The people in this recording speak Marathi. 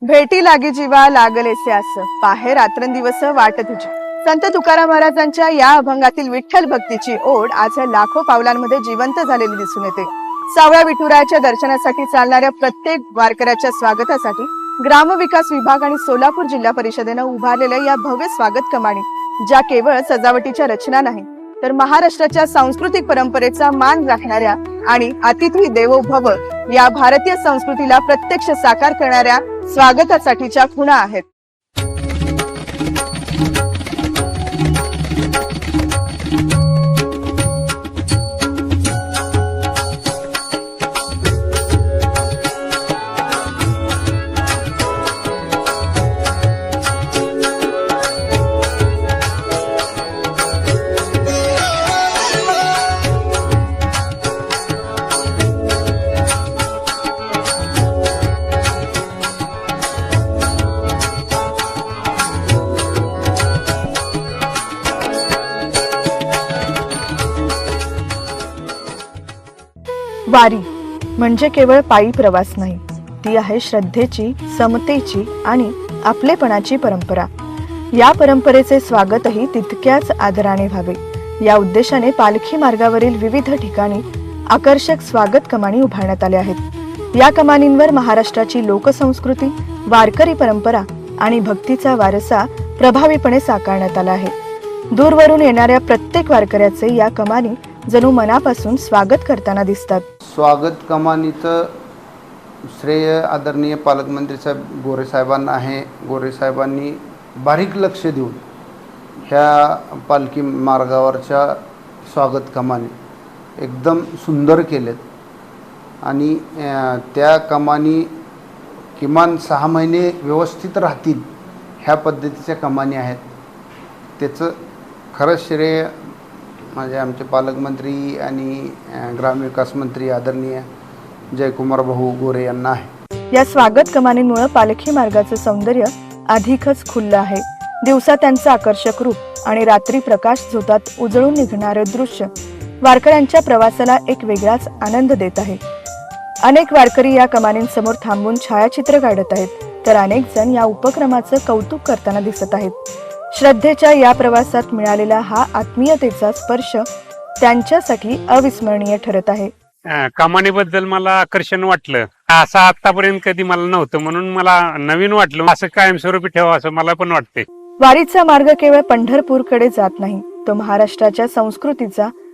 भेटी लागे जीवा लागलेसे आस पाहे रात्रंदिवस वाट तुझी. संत तुकाराम महाराजांच्या या अभंगातील विठ्ठल भक्तीची ओढ आज लाखो पावलांमध्ये जिवंत झालेली दिसून येते. सावळ्या विठुरायाच्या दर्शनासाठी चालणाऱ्या प्रत्येक वारकऱ्याच्या स्वागतासाठी ग्रामविकास विभाग आणि सोलापूर जिल्हा परिषदेनं उभारलेल्या या भव्य स्वागत कमानी, ज्या केवळ सजावटीच्या रचना नाही तर महाराष्ट्राच्या सांस्कृतिक परंपरेचा मान राखणाऱ्या आणि अतिथी देवो भव या भारतीय संस्कृतीला प्रत्यक्ष साकार करणाऱ्या स्वागतासाठीच्या खुणा आहेत. वारी म्हणजे केवळ पायी प्रवास नाही, ती आहे श्रद्धेची, समतेची आणि आपलेपणाची परंपरा. या परंपरेचे स्वागतही तितक्याच आदराने व्हावे या उद्देशाने पालखी मार्गावरील विविध ठिकाणी आकर्षक स्वागत कमानी उभारण्यात आल्या आहेत. या कमानींवर महाराष्ट्राची लोकसंस्कृती, वारकरी परंपरा आणि भक्तीचा वारसा प्रभावीपणे साकारण्यात आला आहे. दूरवरून येणाऱ्या प्रत्येक वारकऱ्याचे या कमानी जणू मनापासून स्वागत करताना दिसतात. स्वागत कमानीचं श्रेय आदरणीय पालकमंत्री साहेब गोरे साहेबांना आहे. गोरे साहेबांनी बारीक लक्ष देऊन ह्या पालखी मार्गावरच्या स्वागत कमानी एकदम सुंदर केलेत आणि त्या कमानी किमान 6 महिने व्यवस्थित राहतील ह्या पद्धतीच्या कमानी आहेत. त्याचं खरं श्रेय म्हणजे आमचे पालकमंत्री आणि ग्रामविकास मंत्री आदरणीय जयकुमार भाऊ गोरे यांना आहे. या स्वागत कमानींमुळे पालखी मार्गाचं सौंदर्य अधिकच खुललं आहे. दिवसा त्यांचं आकर्षक रूप आणि रात्री प्रकाश झोतात उजळून निघणारं दृश्य वारकऱ्यांच्या प्रवासाला एक वेगळाच आनंद देत आहे. अनेक वारकरी या कमानींसमोर थांबून छायाचित्र काढत आहेत, तर अनेक जण या उपक्रमाचं कौतुक करताना दिसत आहेत. श्रद्धेच्या या प्रवासात मिळालेला हा आत्मीयतेचा स्पर्श त्यांच्यासाठी अविस्मरणीय ठरत आहे. कमानीबद्दल मला आकर्षण वाटलं, असं आतापर्यंत कधी मला नव्हतं, म्हणून मला नवीन वाटलं. असं कायमस्वरूपी ठेवा असं मला पण वाटते. वारीचा मार्ग केवळ पंढरपूरकडे जात नाही, तो महाराष्ट्राच्या संस्कृतीचा